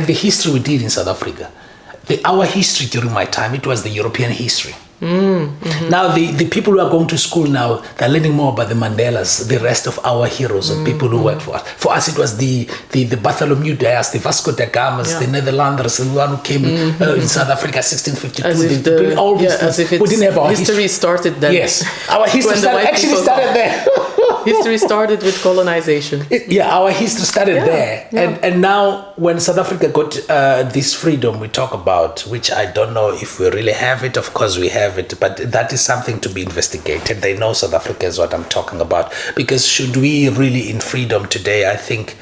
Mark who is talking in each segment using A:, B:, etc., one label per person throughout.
A: like the history we did in South Africa. Our history during my time, it was the European history. Mm-hmm. Now the people who are going to school now, they're learning more about the Mandelas, the rest of our heroes and people who worked for us. For us, it was the Bartholomew Dias, the Vasco da Gamas, the Netherlanders, the one who came in South Africa 1652.
B: As if
A: we didn't have our
B: history started then.
A: Yes, our history started there.
B: History started with colonization.
A: Our history started there. Yeah. And now when South Africa got this freedom we talk about, which I don't know if we really have it, of course we have it, but that is something to be investigated. They know South Africa is what I'm talking about. Because should we really in freedom today, I think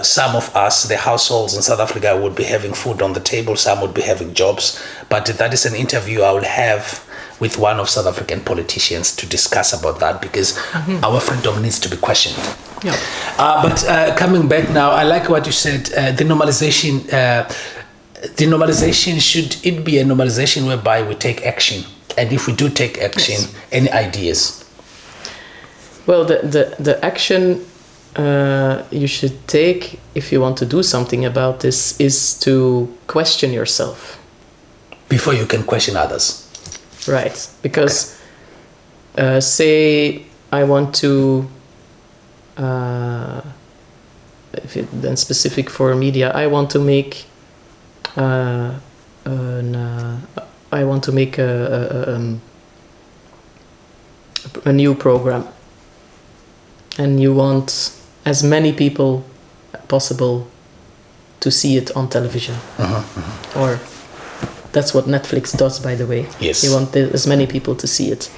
A: some of us, the households in South Africa, would be having food on the table, some would be having jobs. But that is an interview I will have with one of South African politicians to discuss about that, because our freedom needs to be questioned. Yeah. But coming back now, I like what you said, the normalization, should it be a normalization whereby we take action? And if we do take action, any ideas?
B: Well, the action you should take if you want to do something about this is to question yourself. Before you can question others. Right, because say I want to, if it, then specific for media, I want to make a new program, and you want as many people possible to see it on television, or. That's what Netflix does, by the way.
A: Yes.
B: You want as many people to see it.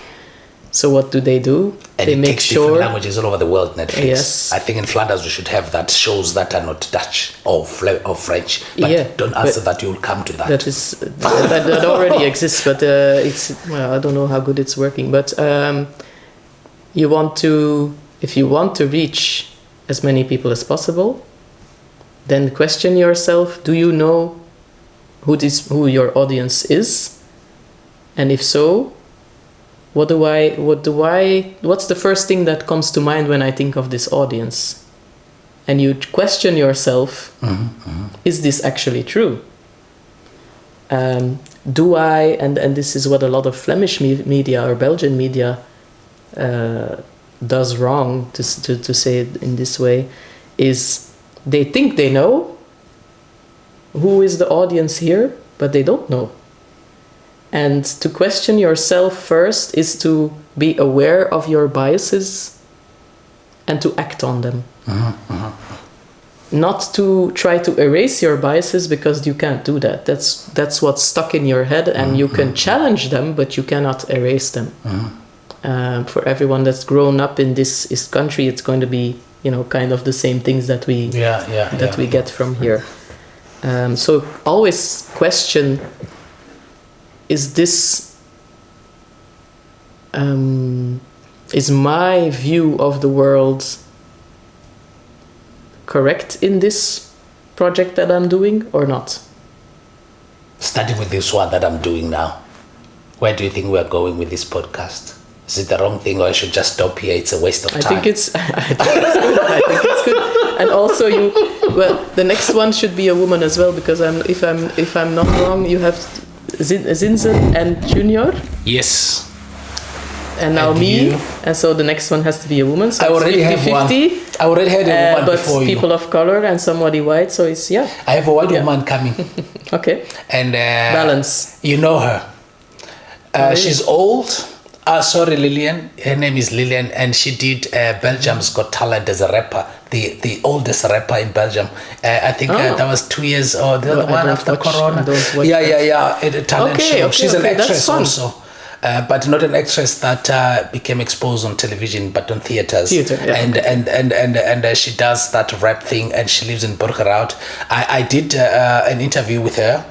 B: So what do?
A: And
B: they make sure
A: different languages all over the world, Netflix.
B: Yes.
A: I think in Flanders we should have that, shows that are not Dutch or French. But don't answer that, you'll come to that.
B: That already exists, but I don't know how good it's working. But if you want to reach as many people as possible, then question yourself, do you know who your audience is, and if so, what's the first thing that comes to mind when I think of this audience? And you question yourself, is this actually true? Do I, and this is what a lot of Flemish media or Belgian media does wrong, to say it in this way, is they think they know who is the audience here, but they don't know. And to question yourself first is to be aware of your biases and to act on them. Not to try to erase your biases, because you can't do that. That's what's stuck in your head, and you can challenge them, but you cannot erase them. For everyone that's grown up in this country, it's going to be, kind of the same things that we get from here. So always question, is this, is my view of the world correct in this project that I'm doing or not?
A: Starting with this one that I'm doing now, where do you think we're going with this podcast? Is it the wrong thing, or I should just stop here? It's a waste of time.
B: I think it's good. And also the next one should be a woman as well, because if I'm not wrong, you have Zinzen and Junior.
A: Yes.
B: And now and me, and so the next one has to be a woman. So
A: I already have one. I already had a woman before you.
B: But people of color and somebody white, so it's
A: I have a white woman coming.
B: Okay.
A: And
B: balance.
A: You know her. She's old. Sorry, Lillian. Her name is Lillian, and she did Belgium's Got Talent as a rapper, the oldest rapper in Belgium. I think that was 2 years or the other one after Corona. A talent show.
B: Okay,
A: she's an actress also, but not an actress that became exposed on television, but on theaters. And she does that rap thing, and she lives in Burgerhout. I did an interview with her.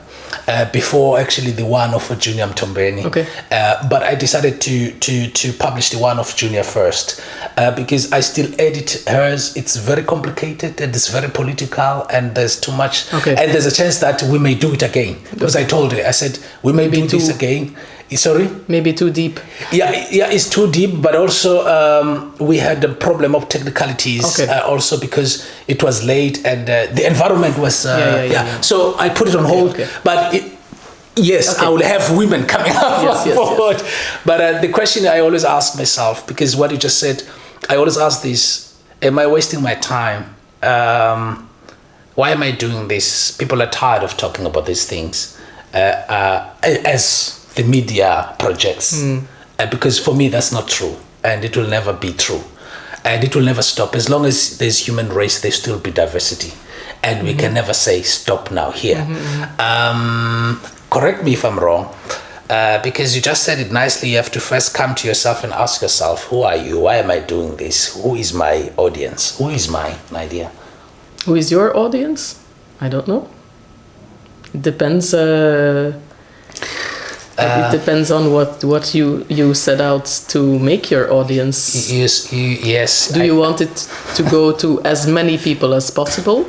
A: Before actually the one of Junior Mtombeni.
B: Okay.
A: But I decided to publish the one of Junior first. because I still edit hers. It's very complicated and it's very political, and there's too much.
B: Okay.
A: And there's a chance that we may do it again, because I told her, I said we may do this again. Sorry?
B: Maybe too deep.
A: Yeah, it's too deep, but also we had a problem of technicalities, also because it was late and the environment was So I put it on hold, but I will have women coming up forward. But the question I always ask myself, because what you just said, I always ask this: am I wasting my time? Why am I doing this? People are tired of talking about these things as the media projects, because for me that's not true, and it will never be true, and it will never stop. As long as there's human race, there still be diversity, and we can never say stop now here. Correct me if I'm wrong, because you just said it nicely. You have to first come to yourself and ask yourself, who are you? Why am I doing this? Who is my audience? Who is mine, Nadia?
B: Who is your audience? I don't know. It depends. It depends on what you set out to make your audience.
A: Yes.
B: Do you want it to go to as many people as possible,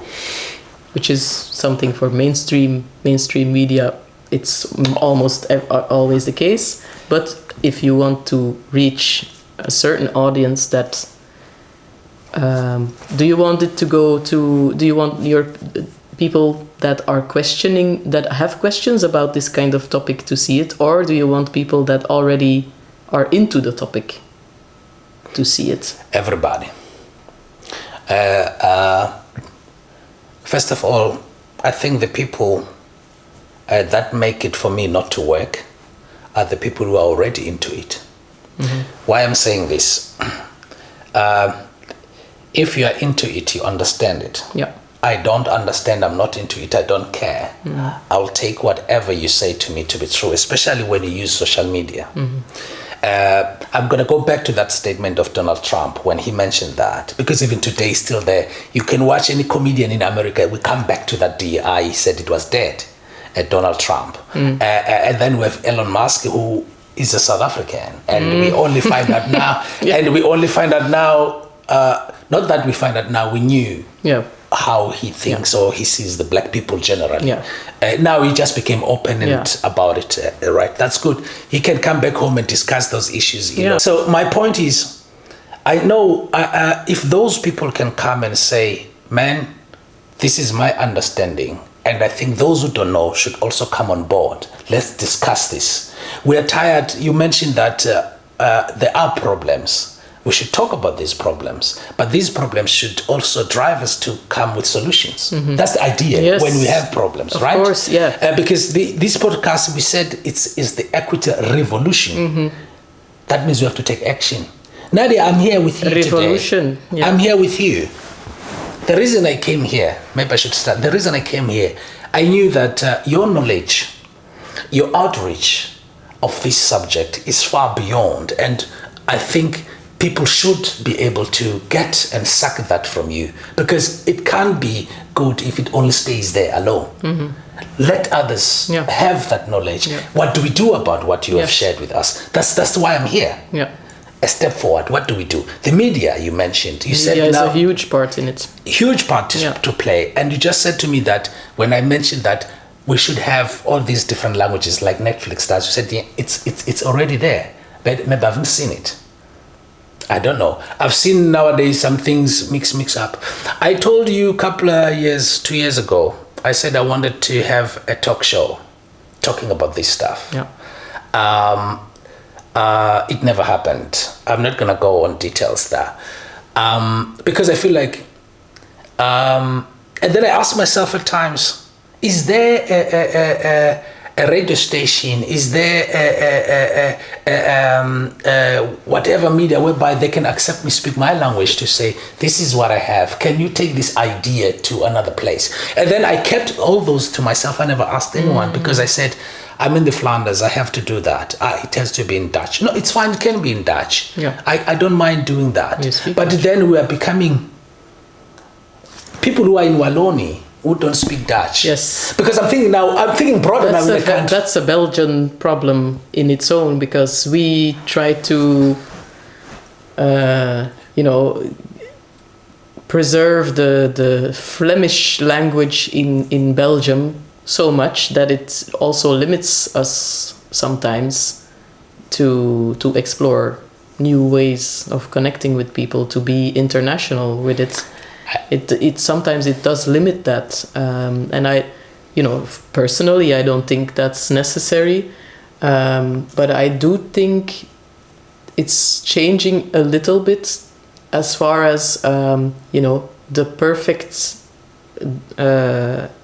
B: which is something for mainstream media? It's almost always the case. But if you want to reach a certain audience, that do you want it to go to? Do you want your people that are questioning, that have questions about this kind of topic, to see it, or do you want people that already are into the topic to see it?
A: Everybody. First of all, I think the people that make it for me not to work are the people who are already into it. Why I'm saying this? If you are into it, you understand it.
B: Yeah.
A: I don't understand, I'm not into it, I don't care. I'll take whatever you say to me to be true, especially when you use social media. I'm going to go back to that statement of Donald Trump when he mentioned that, because even today it's still there. You can watch any comedian in America, we come back to that DEI, he said it was dead, Donald Trump. And then we have Elon Musk, who is a South African, and we only find out now, and we only find out now, not that we find out now, we knew how he thinks or he sees the black people generally. Now he just became open about it, right? That's good. He can come back home and discuss those issues. You know? So my point is, I know if those people can come and say, man, this is my understanding, and I think those who don't know should also come on board. Let's discuss this. We are tired. You mentioned that there are problems. We should talk about these problems, but these problems should also drive us to come with solutions. That's the idea when we have problems, right?
B: Of course,
A: because this podcast, we said is the equity revolution. That means we have to take action. Nadia, I'm here with you today. I'm here with you. The reason I came here, maybe I should start. The reason I came here, I knew that your knowledge, your outreach of this subject is far beyond, and I think people should be able to get and suck that from you, because it can't be good if it only stays there alone. Let others have that knowledge. What do we do about what you have shared with us? That's why I'm here. A step forward. What do we do? The media you mentioned. You said
B: is a huge part in it.
A: Huge part to play. And you just said to me that when I mentioned that we should have all these different languages like Netflix does, you said it's already there, but maybe I haven't seen it. I don't know. I've seen nowadays some things mix up. I told you a couple of years, 2 years ago, I said I wanted to have a talk show talking about this stuff. It never happened. I'm not going to go on details there. Because I feel like, and then I ask myself at times, is there a radio station, is there whatever media whereby they can accept me speak my language to say, this is what I have, can you take this idea to another place? And then I kept all those to myself. I never asked anyone because I said, I'm in the Flanders, I have to do that. It has to be in Dutch. No, it's fine, it can be in Dutch. I don't mind doing that. But
B: Dutch.
A: Then we are becoming people who are in Wallonie who don't speak Dutch. Because I'm thinking broader now in the country.
B: That's a Belgian problem in its own, because we try to preserve the Flemish language in Belgium so much that it also limits us sometimes to explore new ways of connecting with people, to be international with it. It sometimes it does limit that, and I, personally, I don't think that's necessary, but I do think it's changing a little bit as far as the perfect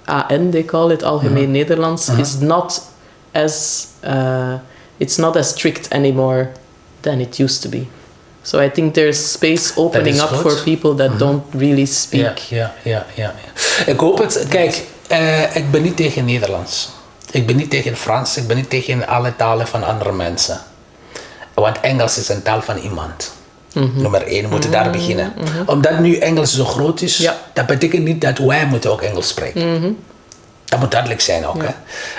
B: AN, they call it, Algemeen Nederlands, is not as it's not as strict anymore than it used to be. So I think there's space opening up for people that don't really speak.
A: Ja. Ik hoop het. Kijk, ik ben niet tegen Nederlands. Ik ben niet tegen Frans. Ik ben niet tegen alle talen van andere mensen. Want Engels is een taal van iemand. Nummer 1, we moeten daar beginnen. Omdat nu Engels zo groot is, dat betekent niet dat wij moeten ook Engels spreken. Dat moet duidelijk zijn ook. Ja.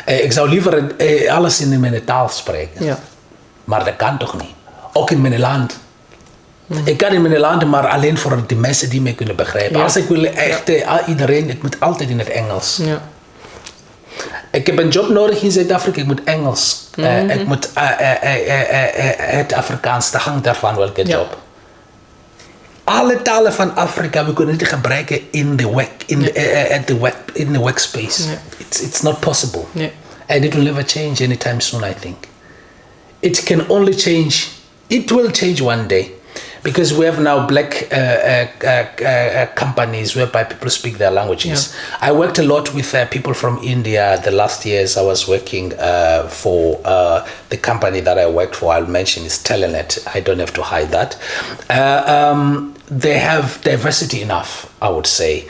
A: Hè? Ik zou liever alles in mijn taal spreken. Ja. Maar dat kan toch niet. Ook in mijn land. Ik kan in mijn land, maar alleen voor de mensen die mij kunnen begrijpen. Ja. Als ik wil echt iedereen, ik moet altijd in het Engels. Ja. Ik heb een job nodig in Zuid-Afrika, ik moet Engels. Ik moet het Afrikaans, dat hangt daarvan welke job. Alle talen van Afrika, we kunnen het gebruiken in de workspace. Yeah. It's not possible. Yeah. And it will never change anytime soon, I think. It can only change, it will change one day. Because we have now black companies whereby people speak their languages. Yeah. I worked a lot with people from India. The last years I was working for the company that I worked for, I'll mention, is Telenet. I don't have to hide that. They have diversity enough, I would say.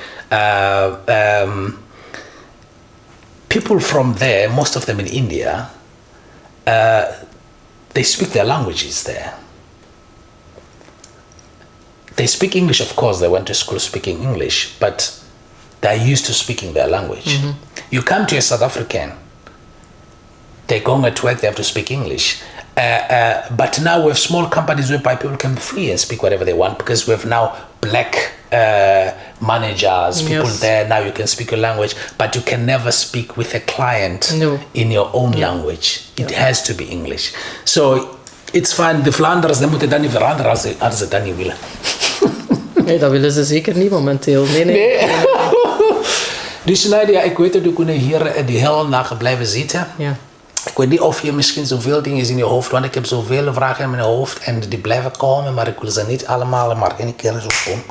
A: People from there, most of them in India, they speak their languages there. They speak English, of course, they went to school speaking English, but they're used to speaking their language. You come to a South African, they're going at work, they have to speak English. But now we have small companies whereby people can be free and speak whatever they want, because we have now black managers, people there, now you can speak your language, but you can never speak with a client in your own language. It has to be English. So it's fine, de Vlaanders, die moeten dat niet veranderen als ze dat niet willen.
B: Nee, dat willen ze zeker niet momenteel. Nee.
A: Dus Nadia, ik weet dat we kunnen hier de hele dag blijven zitten. Ja. Ik weet niet of je misschien zoveel dingen in je hoofd, want ik heb zoveel vragen in mijn hoofd en die blijven komen, maar ik wil ze niet allemaal maar één keer zo doen.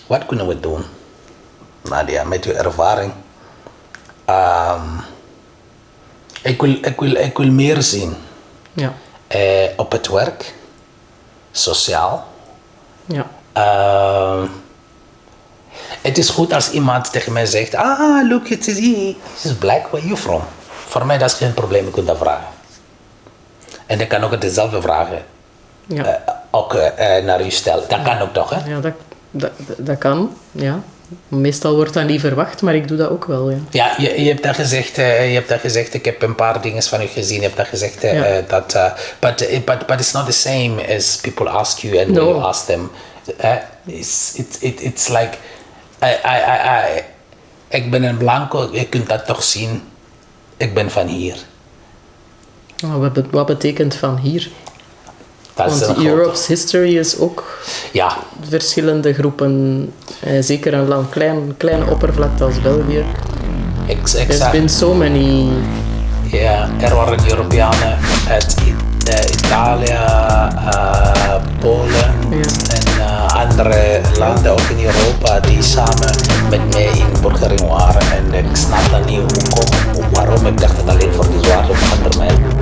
A: Wat kunnen we doen, Nadia, met je ervaring? Ik wil meer zien. Ja. Op het werk, sociaal. Ja. Het is goed als iemand tegen mij zegt, look, it is black, where you from? Voor mij dat is geen probleem, ik kan dat vragen. En ik kan ook dezelfde vragen ook naar u stellen. Dat kan ook toch, hè?
B: Ja, dat kan, ja. Meestal wordt dat niet verwacht, maar ik doe dat ook wel, ja.
A: Ja, je hebt dat gezegd, ik heb een paar dingen van u gezien, je hebt dat gezegd, dat, but it's not the same as people ask you and when you ask them. It's like, ik ben een blanco, je kunt dat toch zien, ik ben van hier.
B: Wat betekent van hier? Want Europe's history is ook verschillende groepen, zeker een land, kleine oppervlakte als België.
A: Exact.
B: There's been so many.
A: Ja, er waren Europeanen uit Italië, Polen en andere landen, ook in Europa, die samen met mij in burgering waren. En ik snap dan niet waarom. Ik dacht het alleen voor die zwarte of andere mensen.